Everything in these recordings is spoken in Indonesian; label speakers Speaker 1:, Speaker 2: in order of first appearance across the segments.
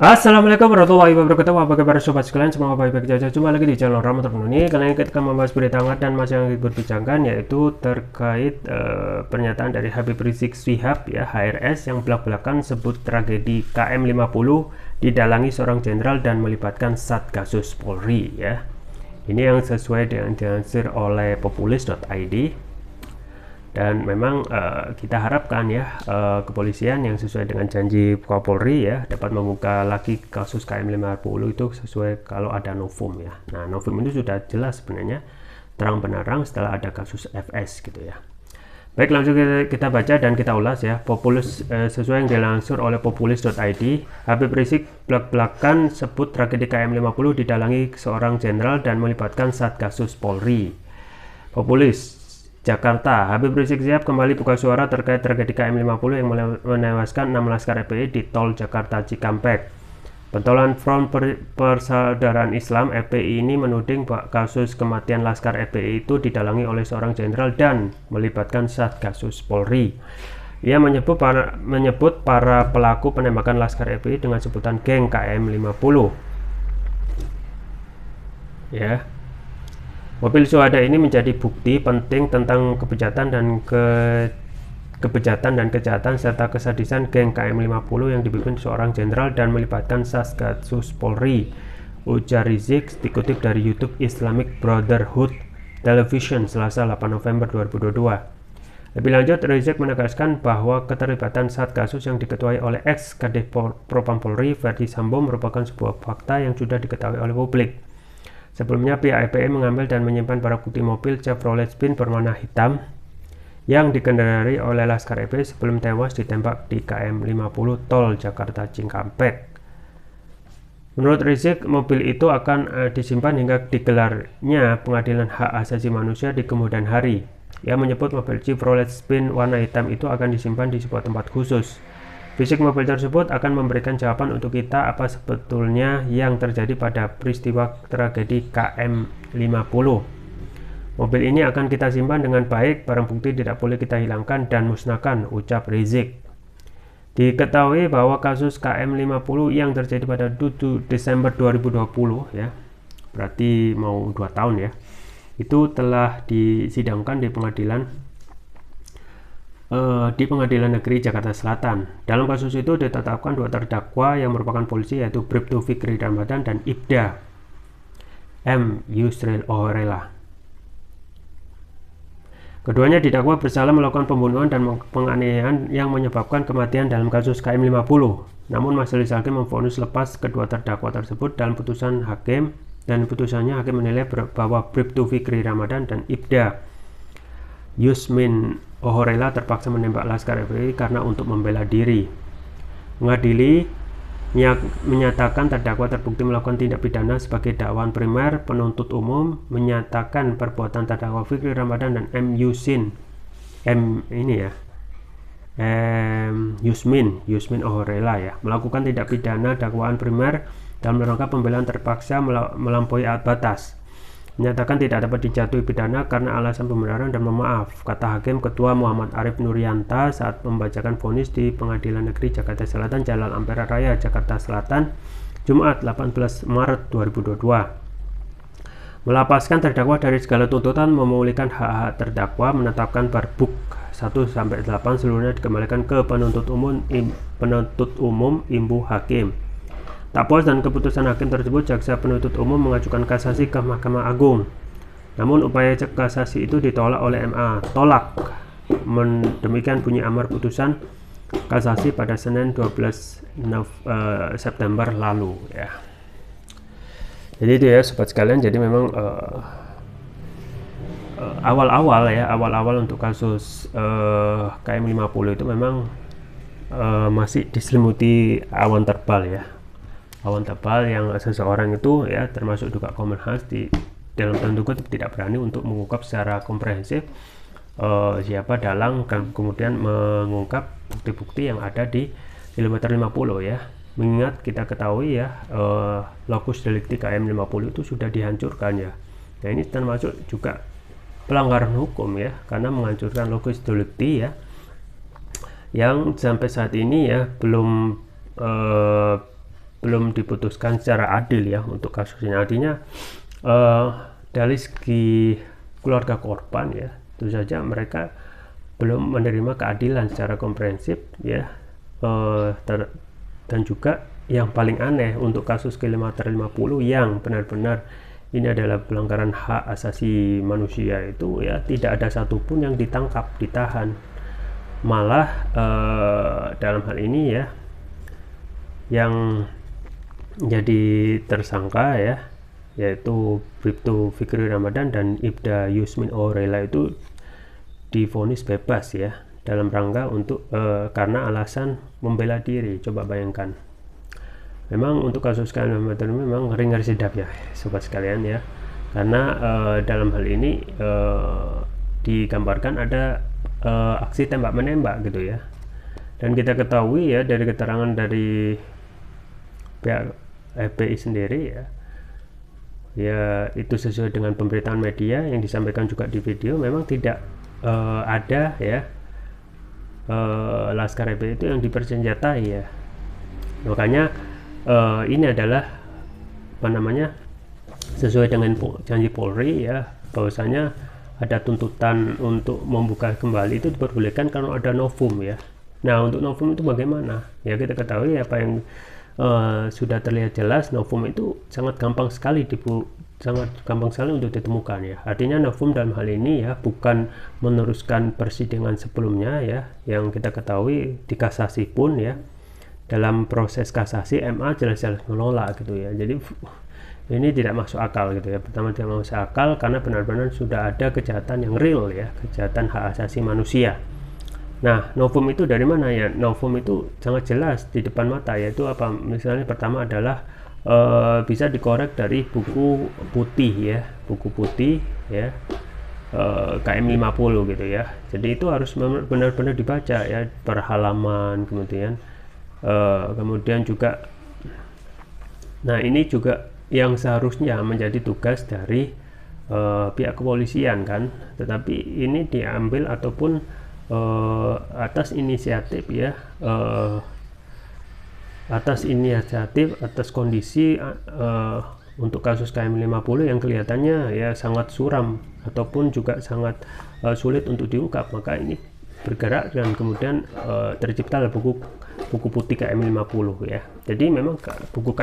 Speaker 1: Assalamualaikum warahmatullahi wabarakatuh. Apa kabar sobat sekalian? Semoga baik-baik saja. Jumpa lagi di channel Rama Terpenuh ini. Kali ini kita akan membahas berita hangat dan masih yang diperbincangkan, yaitu terkait pernyataan dari Habib Rizik Syihab ya, HRS, yang belak-belakan sebut tragedi KM50 didalangi seorang jenderal dan melibatkan Satgasus Polri ya. Ini yang sesuai dengan dilansir oleh populis.id. Dan memang kita harapkan ya kepolisian yang sesuai dengan janji Kapolri ya dapat membuka lagi kasus KM50 itu sesuai kalau ada novum ya. Nah, novum itu sudah jelas sebenarnya terang-benderang setelah ada kasus FS gitu ya. Baik, langsung kita baca dan kita ulas ya. Populis sesuai yang dilansir oleh populis.id, Habib Rizik belak-belakan sebut tragedi KM50 didalangi seorang jenderal dan melibatkan Satgasus Polri. Populis Jakarta, Habib Rizik Syihab kembali buka suara terkait tragedi KM50 yang menewaskan 6 laskar FPI di tol Jakarta Cikampek. Pentolan Front Persaudaraan Islam FPI ini menuding kasus kematian laskar FPI itu didalangi oleh seorang jenderal dan melibatkan Satgasus Polri. Ia menyebut para pelaku penembakan laskar FPI dengan sebutan geng KM50. Ya. Mobil syuhada ini menjadi bukti penting tentang kebejatan dan kejahatan serta kesadisan geng KM50 yang dipimpin seorang jenderal dan melibatkan Satgasus Polri, ujar Rizik dikutip dari YouTube Islamic Brotherhood Television Selasa 8 November 2022. Lebih lanjut, Rizik menegaskan bahwa keterlibatan Satgasus yang diketuai oleh ex-Kadif Propam Polri Verdi Sambo merupakan sebuah fakta yang sudah diketahui oleh publik. Sebelumnya, pihak FPI mengambil dan menyimpan barang bukti mobil Chevrolet Spin berwarna hitam yang dikendarai oleh laskar FPI sebelum tewas ditembak di KM50 tol Jakarta Cikampek. Menurut Rizik, mobil itu akan disimpan hingga digelarnya pengadilan hak asasi manusia di kemudian hari. Ia menyebut mobil Chevrolet Spin warna hitam itu akan disimpan di sebuah tempat khusus. Fisik mobil tersebut akan memberikan jawaban untuk kita apa sebetulnya yang terjadi pada peristiwa tragedi KM50. Mobil ini akan kita simpan dengan baik, barang bukti tidak boleh kita hilangkan dan musnahkan, ucap Rizik. Diketahui bahwa kasus KM50 yang terjadi pada 7 Desember 2020 ya, berarti mau 2 tahun ya, itu telah disidangkan di Pengadilan Negeri Jakarta Selatan. Dalam kasus itu ditetapkan 2 terdakwa yang merupakan polisi, yaitu Bribtu Fikri Ramadan dan Ibda M. Yusril Ohorela. Keduanya didakwa bersalah melakukan pembunuhan dan penganiayaan yang menyebabkan kematian dalam kasus KM50. Namun Majelis Hakim memvonis lepas kedua terdakwa tersebut. Dalam putusan hakim dan putusannya, hakim menilai bahwa Bribtu Fikri Ramadan dan Ibda Yusmin Ohorela terpaksa menembak laskar FPI karena untuk membela diri. Mengadili menyatakan terdakwa terbukti melakukan tindak pidana sebagai dakwaan primer. Penuntut umum menyatakan perbuatan terdakwa Fikri Ramadan dan Yusmin Ohorela ya melakukan tindak pidana dakwaan primer dalam rangka pembelaan terpaksa melampaui batas. Menyatakan tidak dapat dijatuhi pidana karena alasan pembenaran dan memaaf, kata Hakim Ketua Muhammad Arif Nuryanta saat membacakan vonis di Pengadilan Negeri Jakarta Selatan, Jalan Ampera Raya, Jakarta Selatan, Jumat 18 Maret 2022. Melapaskan terdakwa dari segala tuntutan, memulihkan hak-hak terdakwa, menetapkan barbuk 1-8 seluruhnya dikembalikan ke penuntut umum Imbu Hakim. Tak puas dan keputusan hakim tersebut, jaksa penuntut umum mengajukan kasasi ke Mahkamah Agung. Namun upaya kasasi itu ditolak oleh MA. Tolak. Demikian bunyi amar putusan kasasi pada Senin 12 September lalu ya. Jadi itu ya sobat sekalian, jadi memang awal-awal untuk kasus KM50 itu memang masih diselimuti awan tebal ya. Awan tebal yang seseorang itu ya, termasuk juga Komnas di dalam tanda kutip tidak berani untuk mengungkap secara komprehensif siapa dalang, dan kemudian mengungkap bukti-bukti yang ada di kilometer 50 ya. Mengingat kita ketahui ya lokus delikti KM50 itu sudah dihancurkan ya. Nah, ini termasuk juga pelanggaran hukum ya, karena menghancurkan lokus delikti ya, yang sampai saat ini ya belum belum diputuskan secara adil ya untuk kasus ini. Artinya dari segi keluarga korban ya, tentu saja mereka belum menerima keadilan secara komprehensif ya, dan juga yang paling aneh untuk kasus kilometer 50 yang benar-benar ini adalah pelanggaran hak asasi manusia itu ya, tidak ada satupun yang ditangkap, ditahan. Malah dalam hal ini ya, yang jadi tersangka ya, yaitu Bribtu Fikri Ramadan dan Ibda Yusmin Orela itu divonis bebas ya, dalam rangka untuk karena alasan membela diri. Coba bayangkan, memang untuk kasus kilometer ini memang ngeri-ngeri sedap ya sobat sekalian ya, karena dalam hal ini digambarkan ada aksi tembak menembak gitu ya, dan kita ketahui ya dari keterangan dari pihak FPI sendiri ya itu sesuai dengan pemberitaan media yang disampaikan juga di video, memang tidak ada ya Laskar FPI itu yang dipersenjatai ya. Makanya ini adalah apa namanya, sesuai dengan janji Polri ya, bahwasanya ada tuntutan untuk membuka kembali itu diperbolehkan kalau ada novum ya. Nah, untuk novum itu bagaimana ya, kita ketahui apa yang sudah terlihat jelas, novum itu sangat gampang sekali untuk ditemukan ya. Artinya novum dalam hal ini ya bukan meneruskan persidangan sebelumnya ya, yang kita ketahui di kasasi pun ya, dalam proses kasasi MA jelas-jelas menolak gitu ya. Jadi ini tidak masuk akal gitu ya. Pertama, tidak masuk akal karena benar-benar sudah ada kejahatan yang real ya, kejahatan hak asasi manusia. Nah, novum itu dari mana ya? Novum itu sangat jelas di depan mata, yaitu apa? Misalnya pertama adalah bisa dikorek dari buku putih ya, buku putih ya, KM 50 gitu ya. Jadi itu harus benar-benar dibaca ya per halaman, kemudian juga, nah ini juga yang seharusnya menjadi tugas dari pihak kepolisian kan, tetapi ini diambil ataupun atas inisiatif ya, atas kondisi untuk kasus KM 50 yang kelihatannya ya sangat suram ataupun juga sangat sulit untuk diungkap, maka ini bergerak dan kemudian terciptalah buku putih KM 50 ya. Jadi memang buku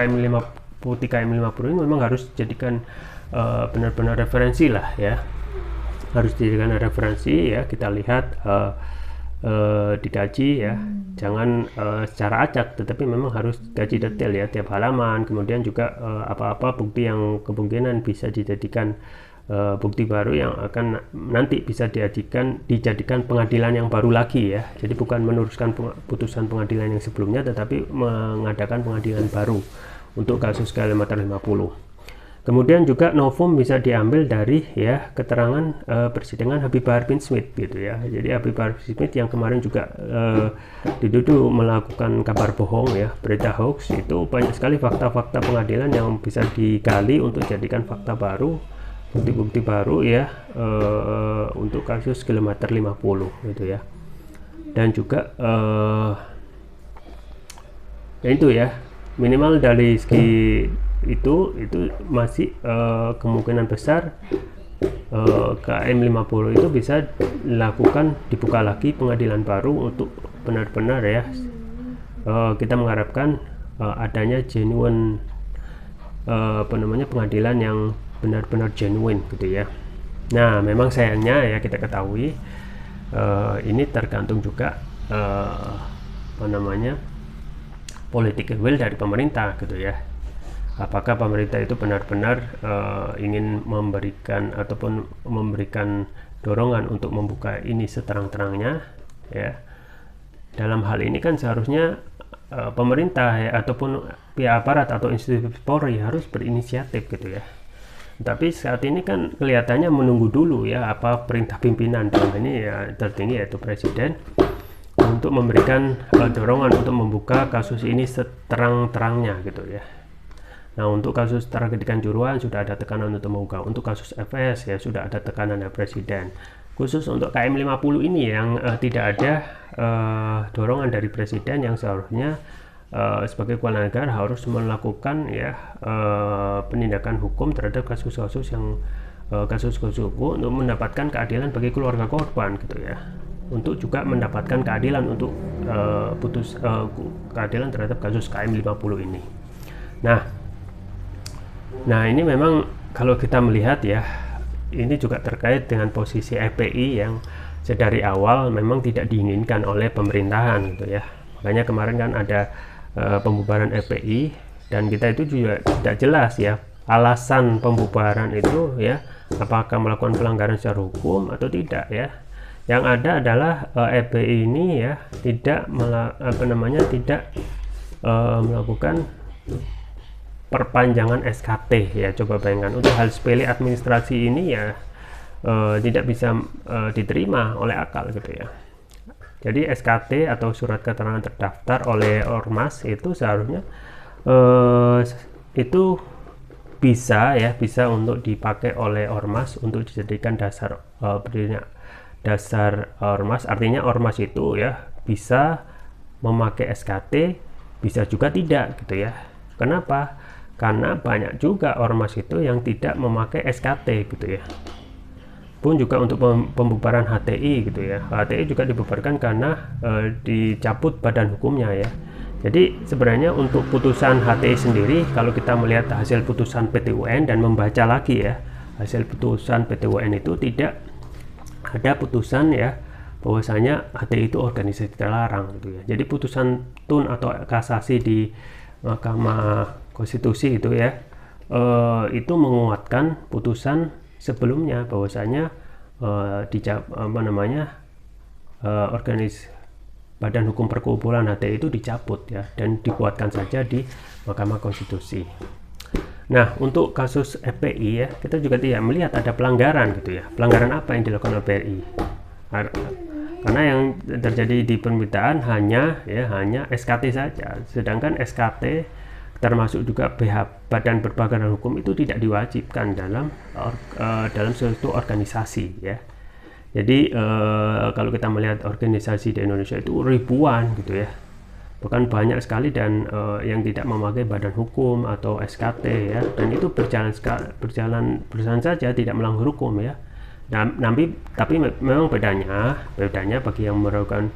Speaker 1: putih KM 50 ini memang harus dijadikan benar-benar referensi lah ya, harus dijadikan referensi ya. Kita lihat dikaji ya, jangan secara acak, tetapi memang harus dikaji detail ya tiap halaman. Kemudian juga apa-apa bukti yang kemungkinan bisa dijadikan bukti baru yang akan nanti bisa dijadikan pengadilan yang baru lagi ya. Jadi bukan meneruskan putusan pengadilan yang sebelumnya, tetapi mengadakan pengadilan baru untuk kasus kilometer 50. Kemudian juga novum bisa diambil dari ya keterangan persidangan Habib Bahar bin Smith gitu ya. Jadi Habib Bahar bin Smith yang kemarin juga dituduh melakukan kabar bohong ya, berita hoax, itu banyak sekali fakta-fakta pengadilan yang bisa digali untuk jadikan fakta baru, bukti-bukti baru ya, untuk kasus kilometer 50 gitu ya. Dan juga ya itu ya, minimal dari segi itu masih kemungkinan besar KM 50 itu bisa dibuka lagi pengadilan baru untuk benar-benar ya, kita mengharapkan adanya genuine pengadilan yang benar-benar genuine gitu ya. Nah, memang sayangnya ya kita ketahui ini tergantung juga political will dari pemerintah gitu ya. Apakah pemerintah itu benar-benar ingin memberikan dorongan untuk membuka ini seterang-terangnya ya. Dalam hal ini kan seharusnya pemerintah ya, ataupun pihak aparat atau institusi Polri harus berinisiatif gitu ya. Tapi saat ini kan kelihatannya menunggu dulu ya apa perintah pimpinan dalam ini ya tertinggi yaitu Presiden untuk memberikan dorongan untuk membuka kasus ini seterang-terangnya gitu ya. Nah, untuk kasus tragedi Kanjuruhan sudah ada tekanan untuk membuka. Untuk kasus FS ya sudah ada tekanan dari Presiden. Khusus untuk KM 50 ini yang tidak ada dorongan dari Presiden, yang seharusnya sebagai kepala negara harus melakukan ya penindakan hukum terhadap kasus-kasus yang kasus-kasus hukum untuk mendapatkan keadilan bagi keluarga korban gitu ya, untuk juga mendapatkan keadilan untuk keadilan terhadap kasus KM 50 ini. Nah ini memang kalau kita melihat ya, ini juga terkait dengan posisi FPI yang sedari awal memang tidak diinginkan oleh pemerintahan gitu ya. Makanya kemarin kan ada pembubaran FPI, dan kita itu juga tidak jelas ya alasan pembubaran itu ya, apakah melakukan pelanggaran secara hukum atau tidak ya. Yang ada adalah FPI ini ya tidak melakukan perpanjangan SKT ya. Coba bayangkan, untuk hal sepele administrasi ini ya tidak bisa diterima oleh akal gitu ya. Jadi SKT atau surat keterangan terdaftar oleh ormas itu seharusnya itu bisa untuk dipakai oleh ormas untuk dijadikan dasar ormas. Artinya ormas itu ya bisa memakai SKT, bisa juga tidak gitu ya. Kenapa? Karena banyak juga ormas itu yang tidak memakai SKT gitu ya. Pun juga untuk pembubaran HTI gitu ya, HTI juga dibubarkan karena dicabut badan hukumnya ya. Jadi sebenarnya untuk putusan HTI sendiri, kalau kita melihat hasil putusan PT UN dan membaca lagi ya hasil putusan PT UN, itu tidak ada putusan ya bahwasanya HTI itu organisasi terlarang gitu ya. Jadi putusan tun atau kasasi di Mahkamah Konstitusi itu ya itu menguatkan putusan sebelumnya bahwasanya badan hukum perkumpulan HTI itu dicabut ya, dan dikuatkan saja di Mahkamah Konstitusi. Nah untuk kasus FPI ya, kita juga tidak melihat ada pelanggaran gitu ya. Pelanggaran apa yang dilakukan oleh PRI? Karena yang terjadi di permintaan hanya SKT saja, sedangkan SKT termasuk juga badan berbadan hukum itu tidak diwajibkan dalam suatu organisasi ya. Jadi kalau kita melihat organisasi di Indonesia itu ribuan gitu ya, bahkan banyak sekali, dan yang tidak memakai badan hukum atau SKT ya, dan itu berjalan saja, tidak melanggar hukum ya. Tapi memang bedanya bagi yang melakukan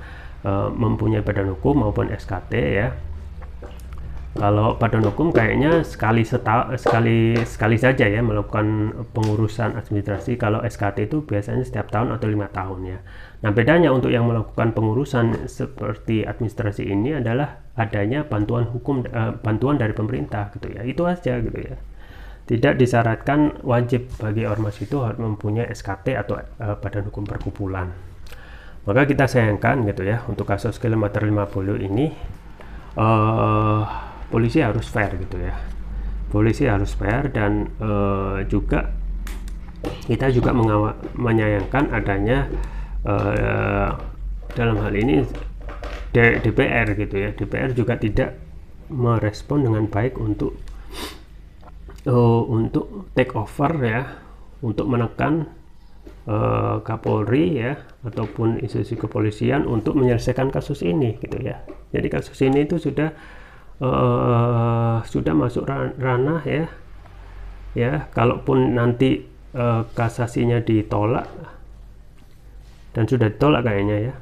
Speaker 1: mempunyai badan hukum maupun SKT ya. Kalau badan hukum kayaknya sekali saja ya melakukan pengurusan administrasi. Kalau SKT itu biasanya setiap tahun atau 5 tahun ya. Nah bedanya untuk yang melakukan pengurusan seperti administrasi ini adalah adanya bantuan hukum, bantuan dari pemerintah gitu ya. Itu aja gitu ya. Tidak disyaratkan wajib bagi ormas itu harus mempunyai SKT atau badan hukum perkumpulan. Maka kita sayangkan gitu ya, untuk kasus kilometer 50 ini polisi harus fair gitu ya. Polisi harus fair, dan juga kita juga menyayangkan adanya dalam hal ini DPR gitu ya. DPR juga tidak merespon dengan baik untuk take over ya, untuk menekan Kapolri ya ataupun institusi kepolisian untuk menyelesaikan kasus ini gitu ya. Jadi kasus ini itu sudah masuk ranah ya, kalaupun nanti kasasinya ditolak, dan sudah ditolak kayaknya ya,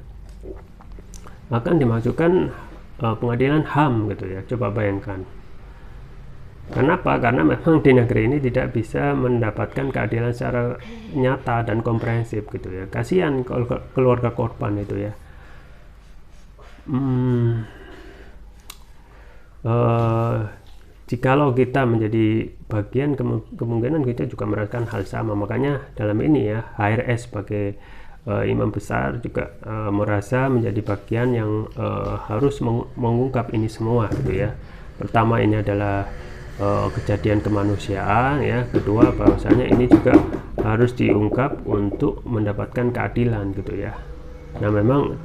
Speaker 1: akan dimasukkan pengadilan HAM gitu ya. Coba bayangkan. Kenapa? Karena memang di negeri ini tidak bisa mendapatkan keadilan secara nyata dan komprehensif gitu ya. Kasihan keluarga korban itu ya. Jikalau kita menjadi bagian, kemungkinan kita juga merasakan hal sama. Makanya dalam ini ya, HRS sebagai imam besar juga merasa menjadi bagian yang harus mengungkap ini semua gitu ya. Pertama, ini adalah kejadian kemanusiaan ya. Kedua, bahwasanya ini juga harus diungkap untuk mendapatkan keadilan gitu ya. Nah memang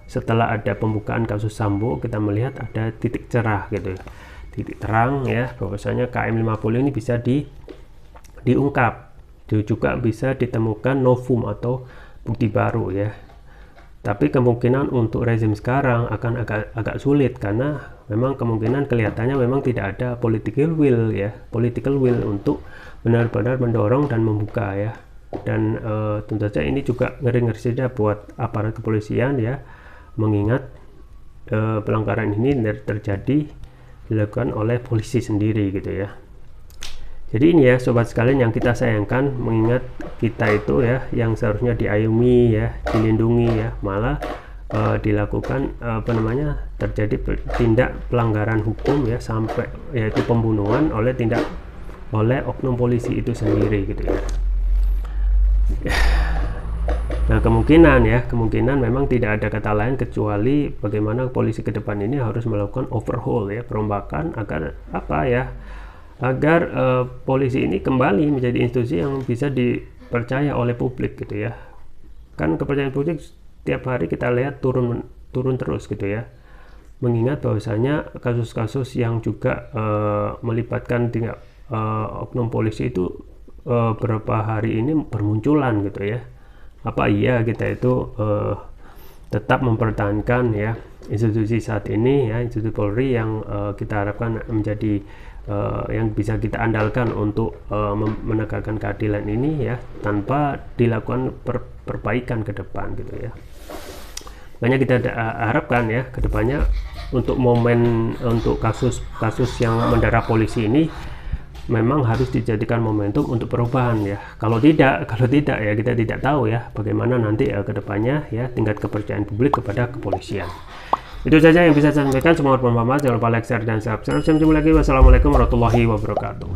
Speaker 1: setelah ada pembukaan kasus Sambo, kita melihat ada titik cerah gitu ya, titik terang ya, bahwasanya KM 50 ini bisa diungkap, juga bisa ditemukan novum atau bukti baru ya. Tapi kemungkinan untuk rezim sekarang akan agak sulit, karena memang kemungkinan kelihatannya memang tidak ada political will untuk benar-benar mendorong dan membuka ya. Dan tentu saja ini juga ngeri-ngeri saja buat aparat kepolisian ya, mengingat pelanggaran ini terjadi dilakukan oleh polisi sendiri gitu ya. Jadi ini ya sobat sekalian yang kita sayangkan, mengingat kita itu ya yang seharusnya diayomi ya, dilindungi ya, malah dilakukan terjadi tindak pelanggaran hukum ya, sampai yaitu pembunuhan oleh oknum polisi itu sendiri gitu ya. Nah kemungkinan memang tidak ada kata lain kecuali bagaimana polisi ke depan ini harus melakukan overhaul ya, perombakan agar polisi ini kembali menjadi institusi yang bisa dipercaya oleh publik gitu ya. Kan kepercayaan publik setiap hari kita lihat turun terus gitu ya, mengingat bahwasanya kasus-kasus yang juga melibatkan oknum polisi itu beberapa hari ini bermunculan gitu ya. Apa iya kita itu tetap mempertahankan ya institusi saat ini ya, institusi Polri yang kita harapkan menjadi yang bisa kita andalkan untuk menegakkan keadilan ini ya, tanpa dilakukan perbaikan ke depan gitu ya. Makanya kita harapkan ya kedepannya untuk kasus yang mendera polisi ini memang harus dijadikan momentum untuk perubahan ya. Kalau tidak ya kita tidak tahu ya bagaimana nanti kedepannya ya tingkat kepercayaan publik kepada kepolisian. Itu saja yang bisa saya sampaikan. Semoga bermanfaat. Jangan lupa like, share, dan subscribe. Sampai jumpa lagi. Wassalamualaikum warahmatullahi wabarakatuh.